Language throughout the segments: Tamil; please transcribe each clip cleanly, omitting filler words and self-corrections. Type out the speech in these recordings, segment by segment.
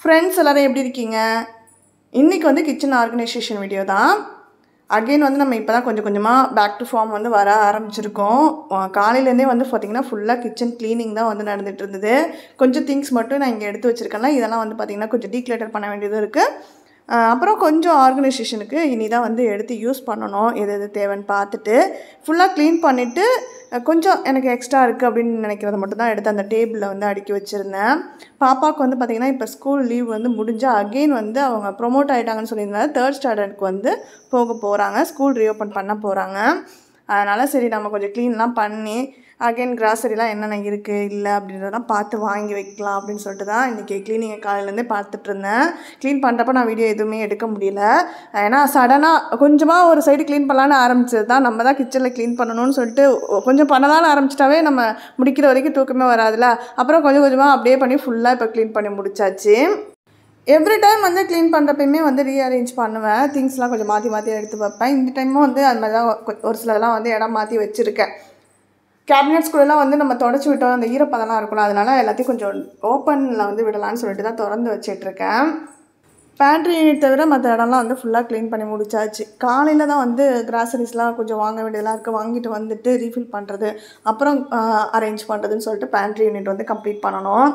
ஃப்ரெண்ட்ஸ் எல்லாரும் எப்படி இருக்கீங்க? இன்றைக்கி வந்து கிச்சன் ஆர்கனைசேஷன் வீடியோ தான். அகெயின் வந்து நம்ம இப்போ தான் கொஞ்சம் கொஞ்சமாக பேக் டு ஃபார்ம் வந்து வர ஆரம்பிச்சிருக்கோம். காலையிலேருந்தே வந்து பார்த்திங்கன்னா ஃபுல்லாக கிச்சன் க்ளீனிங் தான் வந்து நடந்துகிட்டு இருந்தது. கொஞ்சம் திங்ஸ் மட்டும் நான் இங்கே எடுத்து வச்சுருக்கேன்ல, இதெல்லாம் வந்து பார்த்திங்கன்னா கொஞ்சம் டீக்ளட்டர் பண்ண வேண்டியதும் இருக்குது. அப்புறம் கொஞ்சம் ஆர்கனைசேஷனுக்கு இனி தான் வந்து எடுத்து யூஸ் பண்ணணும். எது எது தேவைன்னு பார்த்துட்டு ஃபுல்லாக க்ளீன் பண்ணிவிட்டு கொஞ்சம் எனக்கு எக்ஸ்ட்ரா இருக்குது அப்படின்னு நினைக்கிறத மட்டும் தான் எடுத்து அந்த டேபிளில் வந்து அடுக்கி வச்சுருந்தேன். பாப்பாவுக்கு வந்து பார்த்திங்கன்னா இப்போ ஸ்கூல் லீவ் வந்து முடிஞ்சால் அகெயின் வந்து அவங்க ப்ரொமோட் ஆகிட்டாங்கன்னு சொல்லியிருந்தாங்க. 3rd ஸ்டாண்டர்டுக்கு வந்து போக போகிறாங்க. ஸ்கூல் ரீஓப்பன் பண்ண போகிறாங்க. அதனால் சரி நம்ம கொஞ்சம் க்ளீன்லாம் பண்ணி அகெயின் கிராசரிலாம் என்னென்ன இருக்குது இல்லை அப்படின்றதெல்லாம் பார்த்து வாங்கி வைக்கலாம் அப்படின்னு சொல்லிட்டு தான் இன்றைக்கி க்ளீனிங்கை காலையிலேருந்தே பார்த்துட்ருந்தேன். க்ளீன் பண்ணுறப்ப நான் வீடியோ எதுவுமே எடுக்க முடியல. ஏன்னா சடனாக கொஞ்சமாக ஒரு சைடு க்ளீன் பண்ணலான்னு ஆரம்பிச்சது தான். நம்ம தான் கிச்சனில் க்ளீன் பண்ணணும்னு சொல்லிட்டு கொஞ்சம் பண்ணலான்னு ஆரம்பிச்சிட்டாவே நம்ம முடிக்கிற வரைக்கும் தூக்கமே வராதுல. அப்புறம் கொஞ்சம் கொஞ்சமாக அப்படியே பண்ணி ஃபுல்லாக இப்போ க்ளீன் பண்ணி முடிச்சாச்சு. எவ்ரி டைம் வந்து க்ளீன் பண்ணுறப்பயுமே வந்து ரீஅரேஞ்ச் பண்ணுவேன். திங்ஸ்லாம் கொஞ்சம் மாற்றி மாற்றி எடுத்து வைப்பேன். இந்த டைமும் வந்து அது மாதிரி தான் ஒரு சிலதெல்லாம் வந்து இடம் மாற்றி வச்சுருக்கேன். கேபினட்ஸ்குள்ளெல்லாம் வந்து நம்ம தொடச்சி விட்டோம், அந்த ஈரப்பதெல்லாம் இருக்கும்ல, அதனால் எல்லாத்தையும் கொஞ்சம் ஓப்பனில் வந்து விடலான்னு சொல்லிட்டு தான் திறந்து வச்சிட்ருக்கேன். பேண்ட்ரி யூனிட் தவிர மற்ற இடம்லாம் வந்து ஃபுல்லாக க்ளீன் பண்ணி முடிச்சாச்சு. காலையில் தான் வந்து கிராசரிஸ்லாம் கொஞ்சம் வாங்க வேண்டியதெல்லாம் இருக்குது. வாங்கிட்டு வந்துட்டு ரீஃபில் பண்ணுறது, அப்புறம் அரேஞ்ச் பண்ணுறதுன்னு சொல்லிட்டு பேண்ட்ரி யூனிட் வந்து கம்ப்ளீட் பண்ணணும்.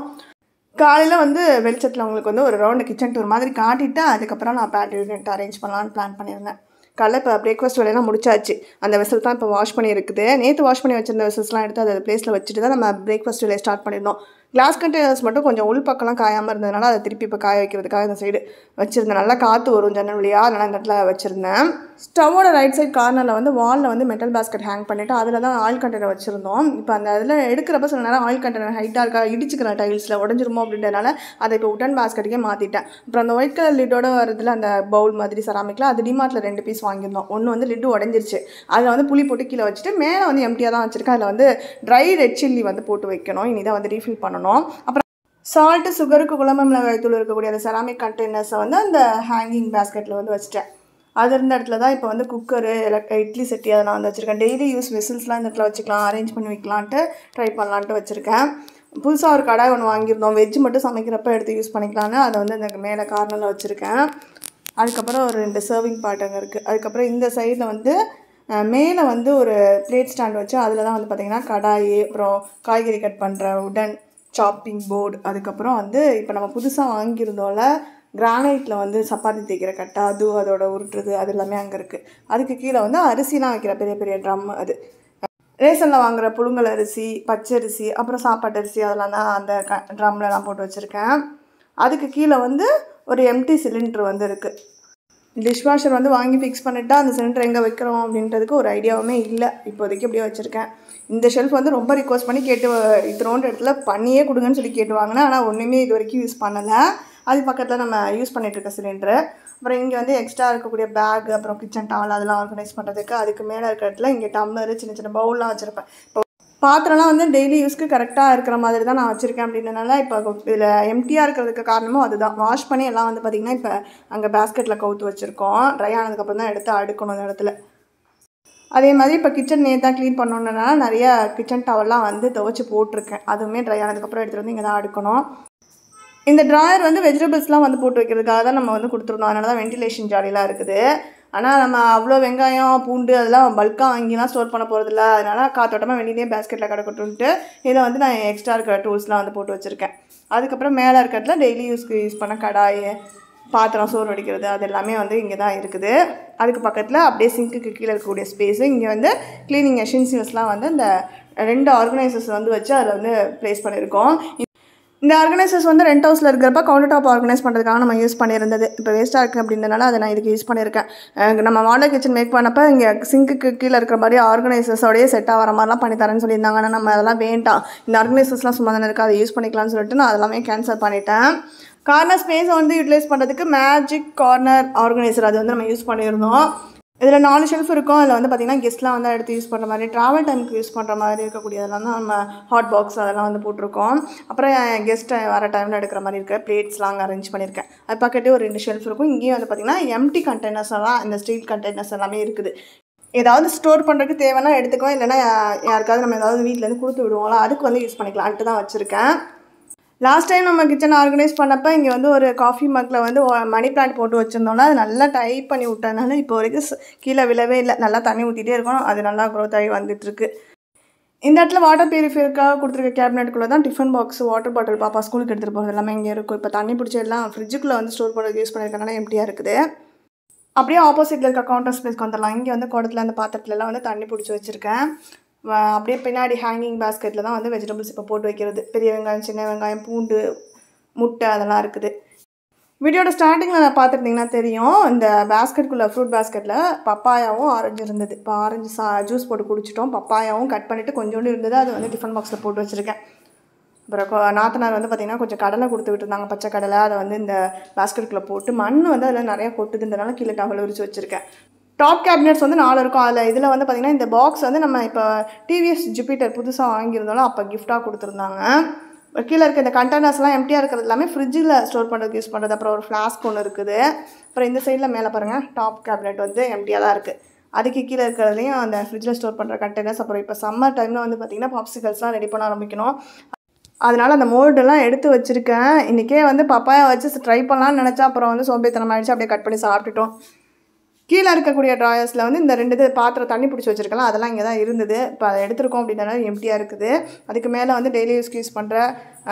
காலையில் வந்து வெளிச்சத்தில் உங்களுக்கு வந்து ஒரு ரவுண்டு கிச்சன் டூர் மாதிரி காட்டிட்டு அதுக்கப்புறம் நான் பேண்ட்ரி யூனிட் அரேஞ்ச் பண்ணலான்னு பிளான் பண்ணியிருந்தேன். காலையில் இப்போ பிரேக்ஃபாஸ்ட் வேலையெல்லாம் முடிச்சாச்சு. அந்த வெசல் தான் இப்போ வாஷ் பண்ணி இருக்குது. நேற்று வாஷ் பண்ணி வச்சிருந்த வெசல்ஸ்லாம் எடுத்து அதை பிளேஸில் வச்சுட்டு தான் நம்ம பிரேக்ஃபாஸ்ட் வேலையை ஸ்டார்ட் பண்ணியிருந்தோம். கிளாஸ் கண்டெய்னர்ஸ் மட்டும் கொஞ்சம் உள் பக்கம்லாம் காயாமல் இருந்ததுனால அதை திருப்பி இப்போ காய வைக்கிறதுக்காக இந்த சைடு வச்சுருந்தேன். நல்லா காற்று வரும் ஜன்னல் வழியாக, அதனால் இந்த இடத்துல வச்சுருந்தேன். ஸ்டவ்வோட ரைட் சைட் கார்னரில் வந்து வாலில் வந்து மெட்டல் பாஸ்கெட் ஹேங் பண்ணிவிட்டு அதில் தான் ஆயில் கண்டெய்னர் வச்சுருந்தோம். இப்போ அந்த இதில் எடுக்கிறப்ப சில நேரம் ஆயில் கண்டெய்னர் ஹைட்டாக இருக்கா, இடிச்சுக்கிறேன் டைல்ஸில் உடஞ்சிருமோ அப்படின்றனால அதை இப்போ உட்டன் பாஸ்கெட்டுக்கே மாற்றிட்டேன். அப்புறம் அந்த ஒயிட் கலர் லிட்டோட வரதுல அந்த பவுல் மாதிரி செராமிக்கில் அது டிமார்ட்டில் 2 பீஸ் வாங்கியிருந்தோம். ஒன்று வந்து லிட்டு உடஞ்சிருச்சு. அதில் வந்து புளி போட்டு கீழே வச்சுட்டு மேலே வந்து எம்டியாக தான் வச்சுருக்கேன். அதில் வந்து ட்ரை ரெட் சில்லி வந்து போட்டு வைக்கணும். இனி தான் வந்து ரீஃபில் பண்ணணும். அப்புறம் சால்ட்டு, சுகருக்கு, குழம்பு மிளகாய் தூள் இருக்கக்கூடிய அந்த செராமிக் கண்டெய்னர்ஸை வந்து அந்த ஹேங்கிங் பேஸ்கெட்டில் வந்து வச்சுட்டேன். அது இருந்த இடத்துல தான் இப்போ வந்து குக்கரு, இட்லி சட்டி அதெல்லாம் வந்து வச்சுருக்கேன். டெய்லி யூஸ் வெசல்ஸ்லாம் இந்த இடத்துல வச்சுக்கலாம், அரேஞ்ச் பண்ணி வைக்கலான்ட்டு ட்ரை பண்ணலான்ட்டு வச்சுருக்கேன். புதுசாக ஒரு கடாய் ஒன்று வாங்கியிருந்தோம். வெஜ்ஜு மட்டும் சமைக்கிறப்ப எடுத்து யூஸ் பண்ணிக்கலான்னு அதை வந்து இந்த மேலே கார்னரில் வச்சுருக்கேன். அதுக்கப்புறம் ஒரு 2 சர்விங் பாட் அங்கே இருக்குது. அதுக்கப்புறம் இந்த சைடில் வந்து மேலே வந்து ஒரு பிளேட் ஸ்டாண்ட் வச்சு அதில் தான் வந்து பார்த்திங்கன்னா கடாய், அப்புறம் காய்கறி கட் பண்ணுற உடன் சாப்பிங் போர்டு, அதுக்கப்புறம் வந்து இப்போ நம்ம புதுசாக வாங்கியிருந்தோம்ல கிரானைட்டில் வந்து சப்பாத்தி தேய்க்கிற கட்டை, அதோட உருட்டுறது அது எல்லாமே அங்கே இருக்குது. அதுக்கு கீழே வந்து அரிசிலாம் வைக்கிற பெரிய பெரிய ட்ரம், அது ரேஷனில் வாங்குகிற புழுங்கல் அரிசி, பச்சரிசி, அப்புறம் சாப்பாட்டு அரிசி அதெல்லாம் தான் அந்த ட்ரம்லலாம் போட்டு வச்சுருக்கேன். அதுக்கு கீழே வந்து ஒரு எம்டி சிலிண்ட்ரு வந்து இருக்குது. டிஷ்வாஷர் வந்து வாங்கி ஃபிக்ஸ் பண்ணிவிட்டா அந்த சிலிண்டர் எங்கே வைக்கிறோம் அப்படின்றதுக்கு ஒரு ஐடியாவுமே இல்லை. இப்போதைக்கு அப்படியே வச்சுருக்கேன். இந்த ஷெல்ஃப் வந்து ரொம்ப ரிக்வஸ்ட் பண்ணி கேட்டு இத்தனோண்டு இடத்துல பண்ணியே கொடுங்கன்னு சொல்லி கேட்டு வாங்கினேன். ஆனால் ஒன்றுமே இது வரைக்கும் யூஸ் பண்ணலை. அது பக்கத்தில் நம்ம யூஸ் பண்ணிகிட்ருக்க சிலிண்டரு. அப்புறம் இங்கே வந்து எக்ஸ்ட்ரா இருக்கக்கூடிய பேக், அப்புறம் கிச்சன் டவல் அதெல்லாம் ஆர்கனைஸ் பண்ணுறதுக்கு. அதுக்கு மேலே இருக்கிற இடத்துல இங்கே டம்ளரு, சின்ன சின்ன பவுல்லாம் வச்சுருப்பேன். இப்போ பாத்திரம்லாம் வந்து டெய்லி யூஸ்க்கு கரெக்டாக இருக்கிற மாதிரி தான் நான் வச்சுருக்கேன். அப்படின்றனால இப்போ இதில் எம்டியாக இருக்கிறதுக்கு காரணமும் அதுதான். வாஷ் பண்ணி எல்லாம் வந்து பார்த்திங்கன்னா இப்போ அங்கே பேஸ்கெட்டில் கவுத்து வச்சுருக்கோம். ட்ரை ஆனதுக்கப்புறம் தான் எடுத்து அடுக்கணும் அந்த இடத்துல. அதே மாதிரி இப்போ கிச்சன் நேற்று க்ளீன் பண்ணணுன்றனால நிறையா கிச்சன் டவல்லாம் வந்து துவைச்சி போட்டிருக்கேன். அதுவுமே ட்ரை ஆனதுக்கப்புறம் எடுத்துகிட்டு வந்து இங்கே தான் அடுக்கணும். இந்த ட்ராயர் வந்து வெஜிடபிள்ஸ்லாம் வந்து போட்டு வைக்கிறதுக்காக தான் நம்ம வந்து கொடுத்துருந்தோம். அதனால தான் வென்டிலேஷன் ஜாலிலாம் இருக்குது. ஆனால் நம்ம அவ்வளோ வெங்காயம், பூண்டு அதெல்லாம் பல்காக வாங்கிலாம் ஸ்டோர் பண்ண போகிறதில்ல. அதனால் காத்தோட்டமாக வெளியிலேயே பேஸ்கெட்டில் கிடக்கட்டுன்ட்டு இதை வந்து நான் எக்ஸ்ட்ரா இருக்கிற டூல்ஸ்லாம் வந்து போட்டு வச்சுருக்கேன். அதுக்கப்புறம் மேலே இருக்கிறதுல டெய்லி யூஸ் பண்ண கடாய், பாத்திரம், சோறு வடிக்கிறது அது எல்லாமே வந்து இங்கே தான் இருக்குது. அதுக்கு பக்கத்தில் அப்படியே சிங்க்குக்கு கீழே இருக்கக்கூடிய ஸ்பேஸு. இங்கே வந்து க்ளீனிங் எசென்சியல்ஸ்லாம் வந்து இந்த 2 ஆர்கனைசர்ஸ் வந்து வச்சு அதில் வந்து ப்ளேஸ் பண்ணியிருக்கோம். இந்த ஆர்கனைசர்ஸ் வந்து ரெண்ட் ஹவுஸில் இருக்கிறப்ப கவுண்டர் டாப் ஆர்கனைஸ் பண்ணுறதுக்காக நம்ம யூஸ் பண்ணியிருந்தது. இப்போ வேஸ்ட்டாக இருக்குது அப்படின்றனால அதை நான் இதுக்கு யூஸ் பண்ணியிருக்கேன். நம்ம மாடல் கிச்சன் மேக் பண்ணப்போ இங்கே சிங்க்குக்கு கீழே இருக்கிற மாதிரி ஆர்கனைசர்ஸோடையே செட்டாக வர மாதிரிலாம் பண்ணி தரேன்னு சொல்லியிருந்தாங்க. ஆனால் நம்ம அதெல்லாம் வேண்டாம், இந்த ஆர்கனைசர்ஸ்லாம் சும்மா தானே இருக்குது, அதை யூஸ் பண்ணிக்கலாம்னு சொல்லிட்டு நான் அதெல்லாமே கேன்சல் பண்ணிட்டேன். கார்னர் ஸ்பேஸை வந்து யூட்டிலைஸ் பண்ணுறதுக்கு மேஜிக் கார்னர் ஆர்கனைசர் அது வந்து நம்ம யூஸ் பண்ணியிருந்தோம். இதில் 4 ஷெல்ஃப் இருக்கும். அதில் வந்து பார்த்திங்கன்னா கெஸ்ட்லாம் வந்து எடுத்து யூஸ் பண்ணுற மாதிரி, ட்ராவல் டைமுக்கு யூஸ் பண்ணுற மாதிரி இருக்கக்கூடியதெல்லாம் தான் நம்ம ஹாட் பாக்ஸ் அதெல்லாம் வந்து போட்டிருக்கோம். அப்புறம் கெஸ்ட்டை வர டைமில் எடுக்கிற மாதிரி இருக்க பிளேட்ஸ்லாம் அங்கே அரேஞ்ச் பண்ணியிருக்கேன். அது பக்கத்தே ஒரு 2 ஷெல்ஃப் இருக்கும். இங்கேயும் வந்து பார்த்திங்கன்னா எம்டி கண்டெய்னர்ஸ் எல்லாம், இந்த ஸ்டீல் கண்டெய்னர்ஸ் எல்லாமே இருக்குது. ஏதாவது ஸ்டோர் பண்ணுறதுக்கு தேவைன்னா எடுத்துக்கோ, இல்லைன்னா யாருக்காவது நம்ம ஏதாவது வீட்டிலேருந்து கொடுத்து விடுவோம்ல, அதுக்கு வந்து யூஸ் பண்ணிக்கலான்ட்டு தான் வச்சுருக்கேன். லாஸ்ட் டைம் நம்ம கிச்சன் ஆர்கனைஸ் பண்ணப்போ இங்கே வந்து ஒரு காஃபி மக்கில் வந்து மணி பிளான்ட் போட்டு வச்சுருந்தோம்னா அது நல்லா டைப் பண்ணி விட்டதுனால இப்போ வரைக்கும் கீழே விழவே இல்லை. நல்லா தண்ணி ஊற்றிட்டே இருக்கும், அது நல்லா க்ரோத் ஆகி வந்துட்டுருக்கு. இந்த இடத்துல வாட்டர் பியூரிஃபையருக்காக கொடுத்துருக்க கேபினெட்டுக்குள்ளே தான் டிஃபன் பாக்ஸ், வாட்டர் பாட்டில் பாப்பா ஸ்கூலுக்கு எடுத்துகிட்டு போகிறது எல்லாமே இங்கே இருக்கும். இப்போ தண்ணி பிடிச்ச எல்லாம் ஃப்ரிட்ஜுக்குள்ளே வந்து ஸ்டோர் பண்ணுறது யூஸ் பண்ணியிருக்கனால எம்டியாக இருக்குது. அப்படியே ஆப்போசிட்டில் இருக்க கவுண்டர் ஸ்பேஸ்க்கு வந்துடலாம். இங்கே வந்து குடத்துல அந்த பாத்திரத்துலலாம் வந்து தண்ணி பிடிச்சி வச்சுருக்கேன். அப்படியே பின்னாடி ஹேங்கிங் பேஸ்கெட்டில் தான் வந்து வெஜிடபிள்ஸ் இப்போ போட்டு வைக்கிறது. பெரிய வெங்காயம், சின்ன வெங்காயம், பூண்டு, முட்டை அதெல்லாம் இருக்குது. வீடியோட ஸ்டார்டிங்கில் நான் பார்த்துருந்தீங்கன்னா தெரியும், இந்த பேஸ்கெட்டுக்குள்ளே ஃப்ரூட் பேஸ்கெட்டில் பப்பாயாவும் ஆரஞ்சு இருந்தது. இப்போ ஆரஞ்சு ஜூஸ் போட்டு குடிச்சிட்டோம். பப்பாயாவும் கட் பண்ணிவிட்டு கொஞ்சோண்டு இருந்தது, அது வந்து டிஃபன் பாக்ஸில் போட்டு வச்சுருக்கேன். அப்புறம் நாத்தனார் வந்து பார்த்திங்கன்னா கொஞ்சம் கடலை கொடுத்து விட்டுருந்தாங்க, பச்சை கடலை. அதை வந்து இந்த பேஸ்கெட்டுக்குள்ளே போட்டு மண் வந்து அதில் நிறையா கொட்டுதுன்றனால கீழே டவல் விரிச்சு வச்சுருக்கேன். டாப் கேபினெட்ஸ் வந்து 4 இருக்கும். அதில் இதில் வந்து பார்த்திங்கன்னா இந்த பாக்ஸ் வந்து நம்ம இப்போ டிவிஎஸ் ஜூபிட்டர் புதுசாக வாங்கியிருந்தோம்ல, அப்போ கிஃப்டாக கொடுத்துருந்தாங்க. கீழே இருக்க இந்த கண்டெய்னர்ஸ்லாம் எம்டியாக இருக்கிறது எல்லாமே ஃப்ரிட்ஜில் ஸ்டோர் பண்ணுறதுக்கு யூஸ் பண்ணுறது. அப்புறம் ஒரு ஃப்ளாஸ்க் ஒன்று இருக்குது. அப்புறம் இந்த சைடில் மேலே பாருங்கள், டாப் கேபினெட் வந்து எம்டியாக தான் இருக்குது. அதுக்கு கீழே இருக்கிறதுலையும் அந்த ஃப்ரிட்ஜில் ஸ்டோர் பண்ணுற கண்டெய்னர்ஸ். அப்புறம் இப்போ சம்மர் டைமில் வந்து பார்த்திங்கன்னா பாப்சிகல்ஸ்லாம் ரெடி பண்ண ஆரம்பிக்கணும். அதனால் அந்த மோல்டெல்லாம் எடுத்து வச்சுருக்கேன். இன்றைக்கே வந்து பப்பாயா வச்சு ட்ரை பண்ணலான்னு நினச்சா அப்புறம் வந்து சோம்பேத்தனம் ஆகிடுச்சு, அப்படியே கட் பண்ணி சாப்பிட்டுட்டோம். கீழே இருக்கக்கூடிய ட்ராயர்ஸில் வந்து இந்த 2 பாத்திரம் தண்ணி பிடிச்சி வச்சுருக்கலாம், அதெல்லாம் இங்கே தான் இருந்தது. இப்போ அதை எடுத்துருக்கோம் அப்படின்றனால எம்டியாக இருக்குது. அதுக்கு மேலே வந்து டெய்லி யூஸ் பண்ணுற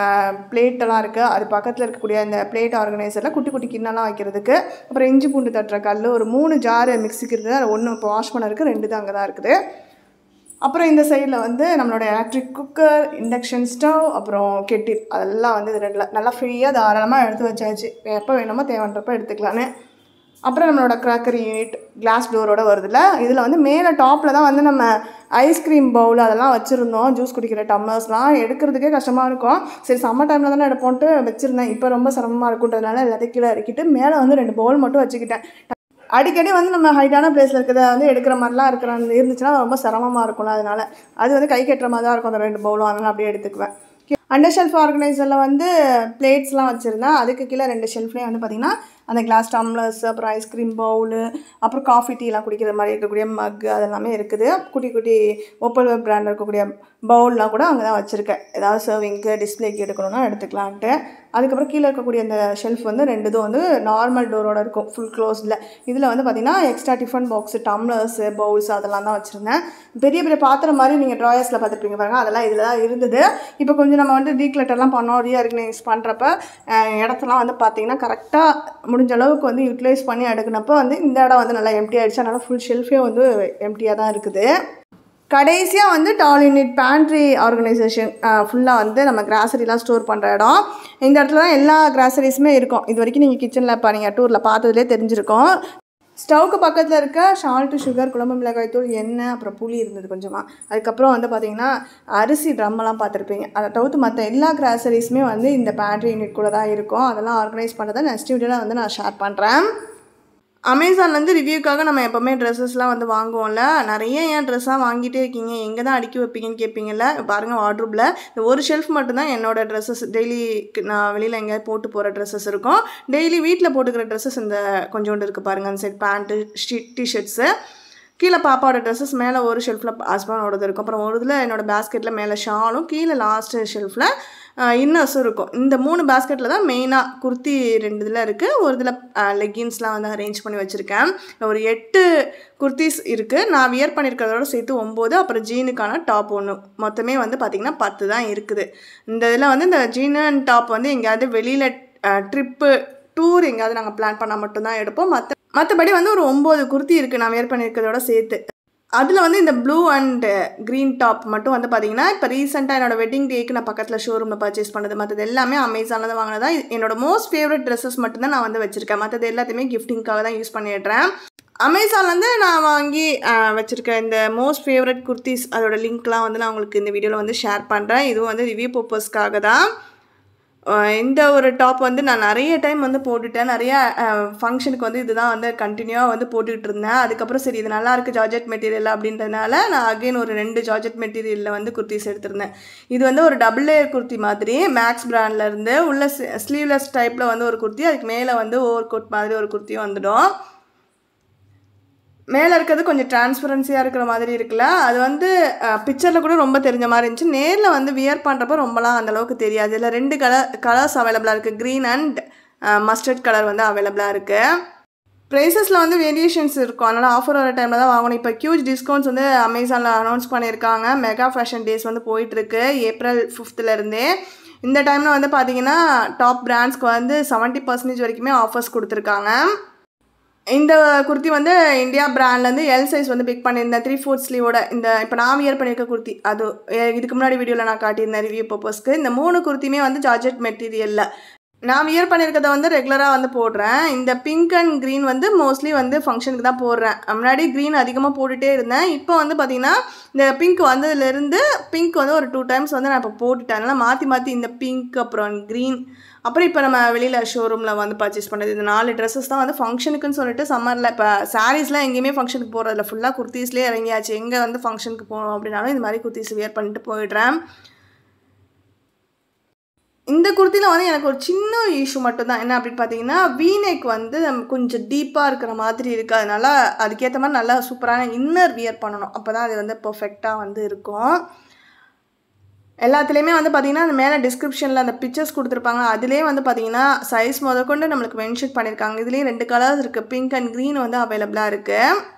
பிளேட்டெல்லாம் இருக்குது. அது பக்கத்தில் இருக்கக்கூடிய இந்த பிளேட் ஆர்கனைசரில் குட்டி குட்டி கிண்ணெல்லாம் வைக்கிறதுக்கு. அப்புறம் இஞ்சி பூண்டு தட்டுற கல், ஒரு 3 ஜாரு மிக்ஸிக்கு இருக்குது. அது 1 இப்போ வாஷ் பண்ண இருக்குது, 2 தான் அங்கே தான் இருக்குது. அப்புறம் இந்த சைடில் வந்து நம்மளோட எலக்ட்ரிக் குக்கர், இண்டக்ஷன் ஸ்டவ், அப்புறம் கெட்டில், அதெல்லாம் வந்து இது 2 நல்லா ஃப்ரீயாக தாராளமாக எடுத்து வச்சாச்சு. எப்போ வேணுமோ தேவைன்றப்போ எடுத்துக்கலான்னு. அப்புறம் நம்மளோட க்ராக்கரி யூனிட் கிளாஸ் டோரோடு வருதுல்ல, இதில் வந்து மேலே டாப்பில் தான் வந்து நம்ம ஐஸ்கிரீம் பவுல் அதெல்லாம் வச்சுருந்தோம். ஜூஸ் குடிக்கிற டம்ளர்ஸ்லாம் எடுக்கிறதுக்கே கஷ்டமாக இருக்கும். சரி சம்மர் டைமில் தானே எடுப்போன்ட்டு வச்சுருந்தேன். இப்போ ரொம்ப சிரமமாக இருக்குன்றதுனால எல்லாத்தையும் கீழே இறக்கிட்டு மேலே வந்து 2 பவுல் மட்டும் வச்சுக்கிட்டேன். அடிக்கடி வந்து நம்ம ஹைட்டான பிளேஸில் இருக்கிறத வந்து எடுக்கிற மாதிரிலாம் இருந்துச்சுன்னா ரொம்ப சிரமமாக இருக்கும்ல, அதனால் அது வந்து கை கட்டுற மாதிரி தான் இருக்கும் அந்த 2 பவுலும். அதனால் அப்படியே எடுத்துக்குவேன். அண்டர் ஷெல்ஃப் ஆர்கனைசரில் வந்து பிளேட்ஸ்லாம் வச்சுருந்தேன். அதுக்கு கீழே 2 ஷெல்ஃப்லேயும் வந்து பார்த்திங்கன்னா அந்த கிளாஸ் டம்ளர்ஸ், அப்புறம் ஐஸ்கிரீம் பவுலு, அப்புறம் காஃபி டீலாம் குடிக்கிற மாதிரி இருக்கக்கூடிய மக்கு அதெல்லாமே இருக்குது. குட்டி குட்டி ஓப்பல் வெப் பிராண்டில் இருக்கக்கூடிய பவுல்லாம் கூட அங்கே தான் வச்சுருக்கேன். ஏதாவது சர்விங்க்கு டிஸ்பிளேக்கு எடுக்கணும்னா எடுத்துக்கலான்ட்டு. அதுக்கப்புறம் கீழே இருக்கக்கூடிய இந்த ஷெல்ஃப் வந்து 2 இதுவும் வந்து நார்மல் டோரோடு இருக்கும், ஃபுல் க்ளோஸில். இதில் வந்து பார்த்திங்கன்னா extra tiffin box, tumblers, bowls அதெல்லாம் தான் வச்சுருந்தேன். பெரிய பெரிய பாத்திரம் மாதிரி நீங்கள் ட்ராயர்ஸில் பார்த்துருப்பீங்க பாருங்கள், அதெல்லாம் இதில் தான் இருந்தது. இப்போ கொஞ்சம் நம்ம வந்து டீக்ளட்டர்லாம் பண்ணோம், ரீஆர்கனைஸ் பண்ணுறப்ப இடத்தெல்லாம் வந்து பார்த்திங்கன்னா கரெக்டாக முடிஞ்ச அளவுக்கு வந்து யூட்டிலைஸ் பண்ணி எடுக்கினப்போ வந்து இந்த இடம் வந்து நல்லா எம்டி ஆகிடுச்சு. அதனால் ஃபுல் ஷெல்ஃபே வந்து எம்டியாக தான் இருக்குது. கடைசியாக வந்து டால் யூனிட் பேண்ட்ரி ஆர்கனைசேஷன் ஃபுல்லாக வந்து நம்ம கிராசரிலாம் ஸ்டோர் பண்ணுற இடம். இந்த இடத்துல தான் எல்லா கிராசரிஸுமே இருக்கும். இது வரைக்கும் நீங்கள் கிச்சனில் இப்போ நீங்கள் டூரில் பார்த்ததுலேயே தெரிஞ்சிருக்கும். ஸ்டவ்க்கு பக்கத்தில் இருக்க சால்ட்டு, சுகர், குழம்பு மிளகாய் தூள், எண்ணெய், அப்புறம் புளி இருந்தது கொஞ்சமாக. அதுக்கப்புறம் வந்து பார்த்திங்கன்னா அரிசி ட்ரம்மெல்லாம் பார்த்துருப்பீங்க. அதை தவிர்த்து மற்ற எல்லா கிராசரிஸுமே வந்து இந்த பேண்ட்ரி யூனிட் கூட தான் இருக்கும். அதெல்லாம் ஆர்கனைஸ் பண்ணுறதை நெக்ஸ்ட் வீடியோவில் வந்து நான் ஷேர் பண்ணுறேன். அமேசான்லேருந்து ரிவ்யூக்காக நம்ம எப்போவுமே ட்ரெஸ்ஸஸ்லாம் வந்து வாங்குவோம்ல, நிறைய ஏன் ட்ரெஸ்ஸாக வாங்கிட்டே இருக்கீங்க, எங்கே தான் அடுக்கி வைப்பீங்கன்னு கேட்பீங்கல்ல. பாருங்கள், வார்ட்ரூப்பில் இந்த ஒரு ஷெல்ஃப் மட்டும்தான் என்னோடய ட்ரெஸ்ஸஸ், டெய்லி நான் வெளியில் எங்கேயாவது போட்டு போகிற ட்ரெஸ்ஸஸ் இருக்கும். டெய்லி வீட்டில் போட்டுக்கிற ட்ரெஸ்ஸஸ் இந்த கொஞ்சோண்டு இருக்குது பாருங்கள். அந்த சைட் பேண்ட்டு, டிஷர்ட்ஸு, கீழே பாப்பாவோட ட்ரெஸ்ஸஸ், மேலே ஒரு ஷெல்ஃபில் ஹஸ்பண்டோடது இருக்கும். அப்புறம் ஒரு இதில் என்னோடய பேஸ்கெட்டில் மேலே ஷாலும், கீழே லாஸ்ட்டு ஷெல்ஃபில் இன்னர்ஸும் இருக்கும். இந்த 3 பேஸ்கெட்டில் தான் மெயினாக குர்த்தி 2 இதில் இருக்குது. ஒரு இதில் லெகின்ஸ்லாம் வந்து அரேஞ்ச் பண்ணி வச்சுருக்கேன். ஒரு 8 குர்த்திஸ் இருக்குது. நான் வியர் பண்ணியிருக்கிறதோட சேர்த்து 9. அப்புறம் ஜீனுக்கான டாப் 1, மொத்தமே வந்து பார்த்திங்கன்னா 10 தான் இருக்குது. இந்த இதில் வந்து இந்த ஜீனு அண்ட் டாப் வந்து எங்கேயாவது வெளியில் ட்ரிப்பு, டூர் எங்கேயாவது நாங்கள் பிளான் பண்ணால் மட்டும்தான் எடுப்போம். மற்றபடி வந்து ஒரு 9 குர்த்தி இருக்குது நான் வியர் பண்ணியிருக்கிறதோட சேர்த்து. அதில் வந்து இந்த ப்ளூ அண்ட் க்ரீன் டாப் மட்டும் வந்து பார்த்திங்கன்னா இப்போ ரீசெண்டாக என்னோடய வெட்டிங் டேக்கு நான் பக்கத்தில் ஷோரூமில் பர்ச்சேஸ் பண்ணது. மற்றது எல்லாமே அமேசானில் தான் வாங்கினதா. என்னோடய மோஸ்ட் ஃபேவரட் ட்ரெஸ்ஸஸ் மட்டும்தான் நான் வந்து வச்சுருக்கேன். மற்றது எல்லாத்தையுமே கிஃப்டிங்காக தான் யூஸ் பண்ணிடுறேன். அமேசான்லேருந்து நான் வாங்கி வச்சுருக்கேன் இந்த மோஸ்ட் ஃபேவரட் குர்த்திஸ், அதோட லிங்க்லாம் வந்து நான் உங்களுக்கு இந்த வீடியோவில் வந்து ஷேர் பண்ணுறேன். இதுவும் வந்து ரிவ்யூ பர்பஸ்க்காக தான். இந்த ஒரு டாப் வந்து நான் நிறைய டைம் வந்து போட்டுட்டேன். நிறையா ஃபங்க்ஷனுக்கு வந்து இதுதான் வந்து கண்டினியூவாக வந்து போட்டுக்கிட்டு இருந்தேன். அதுக்கப்புறம் சரி இது நல்லாயிருக்கு ஜார்ஜெட் மெட்டீரியல் அப்படின்றதுனால நான் அகெயின் ஒரு 2 ஜார்ஜெட் மெட்டீரியலில் வந்து குர்த்திஸ் எடுத்திருந்தேன். இது வந்து ஒரு டபுள் லேயர் குர்த்தி மாதிரி, மேக்ஸ் பிராண்ட்லேருந்து உள்ள ஸ்லீவ்லெஸ் டைப்பில் வந்து ஒரு குர்த்தி, அதுக்கு மேலே வந்து ஓவர் கோட் மாதிரி ஒரு குர்த்தியும் வந்துடும். மேலே இருக்கிறது கொஞ்சம் டிரான்ஸ்பரன்சியாக இருக்கிற மாதிரி இருக்குல்ல, அது வந்து பிக்சரில் கூட ரொம்ப தெரிஞ்ச மாதிரி இருந்துச்சு. நேரில் வந்து வியர் பண்ணுறப்ப ரொம்பலாம் அந்தளவுக்கு தெரியாது. இதில் 2 கலர்ஸ் அவைலபிளாக இருக்குது. க்ரீன் அண்ட் மஸ்டர்ட் கலர் வந்து அவைலபிளாக இருக்குது. ப்ரைஸஸில் வந்து வேரியேஷன்ஸ் இருக்கும், அதனால் ஆஃபர் வர டைமில் தான் வாங்கணும். இப்போ ஹியூஜ் டிஸ்கவுண்ட்ஸ் வந்து அமேசானில் அனௌன்ஸ் பண்ணியிருக்காங்க. மெகா ஃபேஷன் டேஸ் வந்து போயிட்டுருக்கு ஏப்ரல் 5th இந்த டைமில் வந்து பார்த்தீங்கன்னா டாப் பிராண்ட்ஸ்க்கு வந்து 70% வரைக்குமே ஆஃபர்ஸ் கொடுத்துருக்காங்க. இந்த குர்த்தி வந்து இந்தியா பிராண்ட்லேருந்து எல் சைஸ் வந்து பிக் பண்ணியிருந்தேன் 3/4 ஸ்லீவோட. இந்த இப்போ நான் வியர் பண்ணியிருக்க குர்த்தி அது இதுக்கு முன்னாடி வீடியோவில் நான் காட்டியிருந்தேன் ரிவ்யூ பர்பஸ்க்கு. இந்த 3 குர்த்தியுமே வந்து ஜார்ஜெட் மெட்டீரியலில் நான் வியர் பண்ணியிருக்கிறத வந்து ரெகுலராக வந்து போடுறேன். இந்த பிங்க் அண்ட் க்ரீன் வந்து மோஸ்ட்லி வந்து ஃபங்க்ஷனுக்கு தான் போடுறேன். முன்னாடி க்ரீன் அதிகமாக போட்டுகிட்டே இருந்தேன். இப்போ வந்து பார்த்திங்கன்னா இந்த பிங்க் வந்ததுலேருந்து பிங்க் வந்து ஒரு 2 டைம்ஸ் வந்து நான் இப்போ போட்டுட்டேன். அதனால் மாற்றி இந்த பிங்க் அப்புறம் க்ரீன் அப்புறம் இப்போ நம்ம வெளியில் ஷோரூமில் வந்து பர்ச்சேஸ் பண்ணுறது இந்த 4 ட்ரெஸ்ஸஸ் தான் வந்து ஃபங்க்ஷனுக்குன்னு சொல்லிட்டு சம்மரில். இப்போ சாரீஸ்லாம் எங்கேயுமே ஃபங்க்ஷனுக்கு போகிறதில்ல, ஃபுல்லாக குர்த்தீஸ்லேயே இறங்கியாச்சு. எங்கே வந்து ஃபங்க்ஷனுக்கு போகணும் அப்படின்னாலும் இந்த மாதிரி குர்த்தீஸ் வியர் பண்ணிட்டு போயிடுறேன். இந்த குர்த்தியில் வந்து எனக்கு ஒரு சின்ன இஷ்யூ மட்டும் தான். என்ன அப்படின்னு பார்த்தீங்கன்னா வீநெக் வந்து கொஞ்சம் டீப்பாக இருக்கிற மாதிரி இருக்குது. அதனால் அதுக்கேற்ற மாதிரி நல்லா சூப்பரான இன்னர் வியர் பண்ணணும், அப்போ தான் அது வந்து பர்ஃபெக்டாக வந்து இருக்கும். எல்லாத்துலேயுமே வந்து பார்த்திங்கன்னா அந்த மேலே டிஸ்கிரிப்ஷனில் அந்த பிக்சர்ஸ் கொடுத்துருப்பாங்க. அதிலே வந்து பார்த்திங்கன்னா சைஸ் முதற்கொண்டு நம்மளுக்கு மென்ஷன் பண்ணியிருக்காங்க. இதுலேயும் 2 கலர்ஸ் இருக்குது, பிங்க் அண்ட் க்ரீன் வந்து அவைலபிளாக இருக்குது.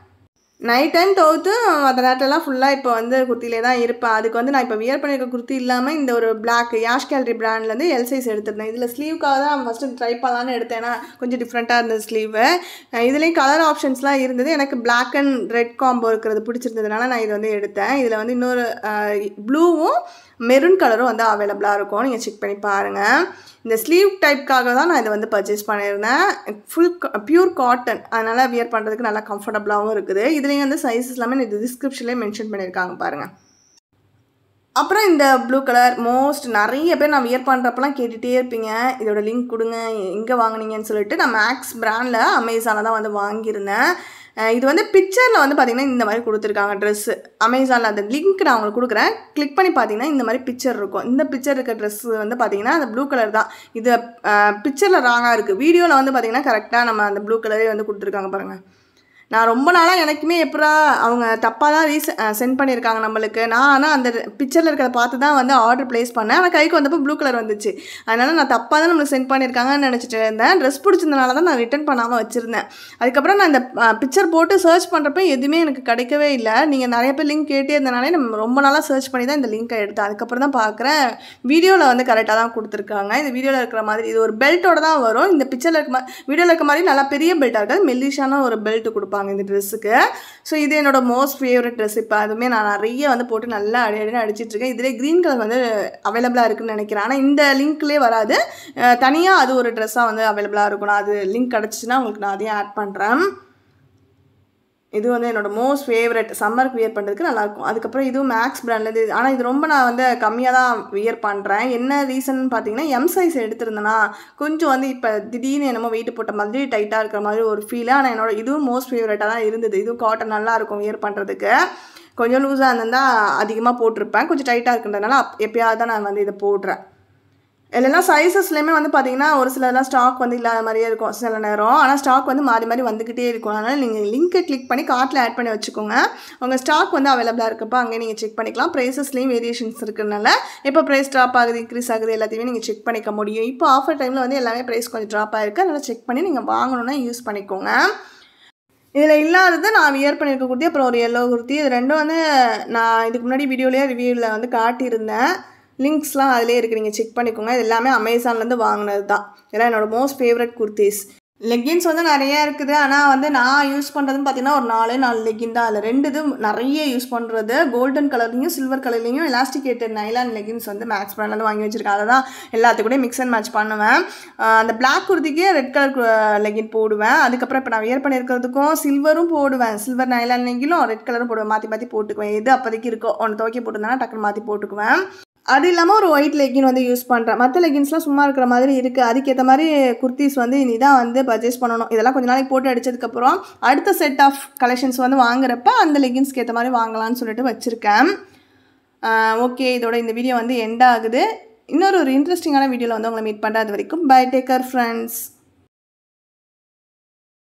நைட் டைம் தவிர்த்து மற்ற நேரத்துலலாம் ஃபுல்லாக இப்போ வந்து குர்த்திலே தான் இருப்பேன். அதுக்கு வந்து நான் இப்போ வியர் பண்ணியிருக்க குர்த்தி இல்லாமல் இந்த ஒரு பிளாக் யாஷ் கேலரி பிராண்ட்லேருந்து எல் சைஸ் எடுத்திருந்தேன். இதில் ஸ்லீவுக்காக தான் ஃபஸ்ட்டு ட்ரை பண்ணலான்னு எடுத்தேன். ஏன்னா கொஞ்சம் டிஃப்ரெண்ட்டாக இருந்தது ஸ்லீவு. இதுலேயும் கலர் ஆப்ஷன்ஸ்லாம் இருந்தது. எனக்கு பிளாக் அண்ட் ரெட் காம்போ இருக்கிறது பிடிச்சிருந்ததுனால நான் இதை வந்து எடுத்தேன். இதில் வந்து இன்னொரு ப்ளூவும் மெரூன் கலரும் வந்து அவைலபிளாக இருக்கும், நீங்கள் செக் பண்ணி பாருங்கள். இந்த ஸ்லீவ் டைப்காக தான் நான் இதை வந்து பர்ச்சேஸ் பண்ணியிருந்தேன். ஃபுல் பியூர் காட்டன், அதனால் வியர் பண்ணுறதுக்கு நல்லா கம்ஃபர்டபுளாகவும் இருக்குது. இதுலேயும் வந்து சைஸஸ் எல்லாமே இந்த டிஸ்கிரிப்ஷன்லேயே மென்ஷன் பண்ணியிருக்காங்க பாருங்கள். அப்புறம் இந்த ப்ளூ கலர் நிறைய பேர் நான் வியர் பண்ணுறப்பெல்லாம் கேட்டுகிட்டே இருப்பீங்க, இதோட லிங்க் கொடுங்க எங்கே வாங்கினீங்கன்னு சொல்லிட்டு. நான் மேக்ஸ் பிராண்டில் அமேசானில் தான் வந்து வாங்கியிருந்தேன். இது வந்து பிக்சரில் வந்து பார்த்திங்கன்னா இந்த மாதிரி கொடுத்துருக்காங்க ட்ரெஸ்ஸு. அமேசானில் அந்த லிங்க் நான் உங்களுக்கு கொடுக்குறேன், கிளிக் பண்ணி பார்த்தீங்கன்னா இந்த மாதிரி பிக்சர் இருக்கும். இந்த பிக்சர் இருக்க ட்ரெஸ்ஸு வந்து பார்த்திங்கன்னா அந்த ப்ளூ கலர் தான். இது பிக்சரில் ராங்காக இருக்குது, வீடியோவில் வந்து பார்த்திங்கன்னா கரெக்டாக நம்ம அந்த ப்ளூ கலரே வந்து கொடுத்துருக்காங்க பாருங்கள். நான் ரொம்ப நாளாக எனக்குமே எப்படா அவங்க தப்பாக தான் சென்ட் பண்ணியிருக்காங்க நம்மளுக்கு. நான் ஆனால் அந்த பிக்சரில் இருக்கிறத பார்த்து தான் வந்து ஆர்டர் ப்ளேஸ் பண்ணேன். ஆனால் கைக்கு வந்தப்போ ப்ளூ கலர் வந்துச்சு. அதனால் நான் தப்பாக தான் நம்மளுக்கு சென்ட் பண்ணியிருக்காங்கன்னு நினச்சிட்டு இருந்தேன். ட்ரெஸ் பிடிச்சிருந்தனால தான் நான் ரிட்டன் பண்ணாமல் வச்சுருந்தேன். அதுக்கப்புறம் நான் இந்த பிக்சர் போட்டு சர்ச் பண்ணுறப்ப எதுவுமே எனக்கு கிடைக்கவே இல்லை. நீங்கள் நிறைய பேர் லிங்க் கேட்டே இருந்தனாலே நம்ம ரொம்ப நாளாக சர்ச் பண்ணி தான் இந்த லிங்க்கை எடுத்தேன். அதுக்கப்புறம் தான் பார்க்குறேன் வீடியோவில் வந்து கரெக்டாக தான் கொடுத்துருக்காங்க. இந்த வீடியோவில் இருக்கிற மாதிரி இது ஒரு பெல்ட்டோட தான் வரும். இந்த பிக்சரில் இருக்க வீடியோவில் இருக்க மாதிரி நல்லா பெரிய பெல்ட்டாக இருக்காது, மெல்லிஷான ஒரு பெல்ட் கொடுப்பாங்க இந்த ட்ரெஸ்ஸுக்கு. ஸோ இது என்னோட மோஸ்ட் ஃபேவரட் ட்ரெஸ். இப்போ அதுவுமே நான் நிறைய வந்து போட்டு நல்லா அடிக்கடி அடிச்சிட்ருக்கேன். இதிலே க்ரீன் கலர் வந்து அவைலபிளாக இருக்குதுன்னு நினைக்கிறேன். ஆனால் இந்த லிங்க்லேயே வராது, தனியாக அது ஒரு ட்ரெஸ்ஸாக வந்து அவைலபிளாக இருக்கும். நான் அது லிங்க் கிடச்சிச்சின்னா உங்களுக்கு நான் அதையும் ஆட் பண்ணுறேன். இது வந்து என்னோடய மோஸ்ட் ஃபேவரட், சம்மருக்கு வியர் பண்ணுறதுக்கு நல்லாயிருக்கும். அதுக்கப்புறம் இதுவும் மேக்ஸ் பிராண்ட்லேருந்து. ஆனால் இது ரொம்ப நான் வந்து கம்மியாக தான் வியர் பண்ணுறேன். என்ன ரீசன் பார்த்தீங்கன்னா எம் சைஸ் எடுத்திருந்தேன்னா கொஞ்சம் வந்து இப்போ திடீர்னு என்னமோ வெயிட் போட்ட மாதிரி டைட்டாக இருக்கிற மாதிரி ஒரு ஃபீல். ஆனால் இதுவும் மோஸ்ட் ஃபேவரட்டாக தான் இருந்தது. இதுவும் காட்டன் நல்லாயிருக்கும் வியர் பண்ணுறதுக்கு. கொஞ்சம் லூஸாக இருந்தால் அதிகமாக போட்டிருப்பேன், கொஞ்சம் டைட்டாக இருக்குன்றதுனால எப்பயாவது தான் நான் வந்து இதை போடுறேன். இல்லைனா சைஸஸ்லேயுமே வந்து பார்த்திங்கன்னா ஒரு சிலலாம் ஸ்டாக் வந்து இல்லாத மாதிரியே இருக்கும் சில நேரம். ஆனால் ஸ்டாக் வந்து மாறி வந்துக்கிட்டே இருக்கும். அதனால் நீங்கள் லிங்க்கை கிளிக் பண்ணி கார்ட்டில் ஆட் பண்ணி வச்சுக்கோங்க. உங்கள் ஸ்டாக் வந்து அவைலபிளாக இருக்கப்போ அங்கே நீங்கள் செக் பண்ணிக்கலாம். ப்ரைஸஸ்லேயும் வேரியேஷன்ஸ் இருக்கிறதுனால எப்போ ப்ரைஸ் ட்ராப் ஆகுது இன்க்ரீஸ் ஆகுது எல்லாத்தையுமே நீங்கள் செக் பண்ணிக்க முடியும். இப்போ ஆஃபர் டைமில் வந்து எல்லாமே ப்ரைஸ் கொஞ்சம் ட்ராப் ஆகிருக்கு, அதனால் செக் பண்ணி நீங்கள் வாங்கணுன்னா யூஸ் பண்ணிக்கோங்க. இதில் இல்லாதது நான் வியர் பண்ணியிருக்க குர்த்தி, அப்புறம் ஒரு எல்லோ குர்த்தி. இது ரெண்டும் வந்து நான் இதுக்கு முன்னாடி வீடியோலேயே ரிவ்யூவில் வந்து காட்டியிருந்தேன். லிங்க்ஸ்லாம் அதிலே இருக்குது, நீங்கள் செக் பண்ணிக்கோங்க. இது எல்லாமே அமேசான்லேருந்து வாங்கினது தான். இதெல்லாம் என்னோடய மோஸ்ட் ஃபேவரட் குர்த்திஸ். லெகின்ஸ் வந்து நிறையா இருக்குது. ஆனால் வந்து நான் யூஸ் பண்ணுறதுன்னு பார்த்தீங்கன்னா ஒரு 4 லெகின் தான். அதில் 2 இது நிறைய யூஸ் பண்ணுறது, கோல்டன் கலர்லேயும் சில்வர் கலர்லேயும் எலாஸ்டிகேட்டட் நைலான் லெகின்ஸ் வந்து மேக்ஸ் பிராண்ட்லேருந்து வாங்கி வச்சுருக்கேன். அதை தான் எல்லாத்துக்கூடயும் மிக்ஸ் அண்ட் மேட்ச் பண்ணுவேன். அந்த பிளாக் குர்த்திக்கே ரெட் கலர் லெகின் போடுவேன். அதுக்கப்புறம் இப்போ நான் வியர் பண்ணியிருக்கிறதுக்கும் சில்வரும் போடுவேன், சில்வர் நைலான் லெகினும் ரெட் கலரும் போடுவேன். மாற்றி போட்டுக்குவேன். எது அப்போதைக்கு இருக்கோ ஒன்று துவைக்க போட்டுருந்தேன்னா டக்குன்னு மாற்றி போட்டுக்குவேன். அது இல்லாமல் ஒரு ஒயிட் லெகின் வந்து யூஸ் பண்ணுறேன். மற்ற லெகின்ஸ்லாம் சும்மா இருக்கிற மாதிரி இருக்குது. அதுக்கேற்ற மாதிரி குர்த்திஸ் வந்து இனி தான் வந்து பர்ச்சேஸ் பண்ணணும். இதெல்லாம் கொஞ்சம் நாளைக்கு போட்டு அடித்ததுக்கப்புறம் அடுத்த செட் ஆஃப் கலெக்ஷன்ஸ் வந்து வாங்குறப்ப அந்த லெகின்ஸ்க்கு ஏற்ற மாதிரி வாங்கலான்னு சொல்லிட்டு வச்சுருக்கேன். ஓகே, இதோட இந்த வீடியோ வந்து எண்ட் ஆகுது. இன்னொரு இன்ட்ரெஸ்டிங்கான வீடியோவில் வந்து உங்களை மீட் பண்ணுறது வரைக்கும் பை, டேக் கேர் ஃப்ரெண்ட்ஸ்.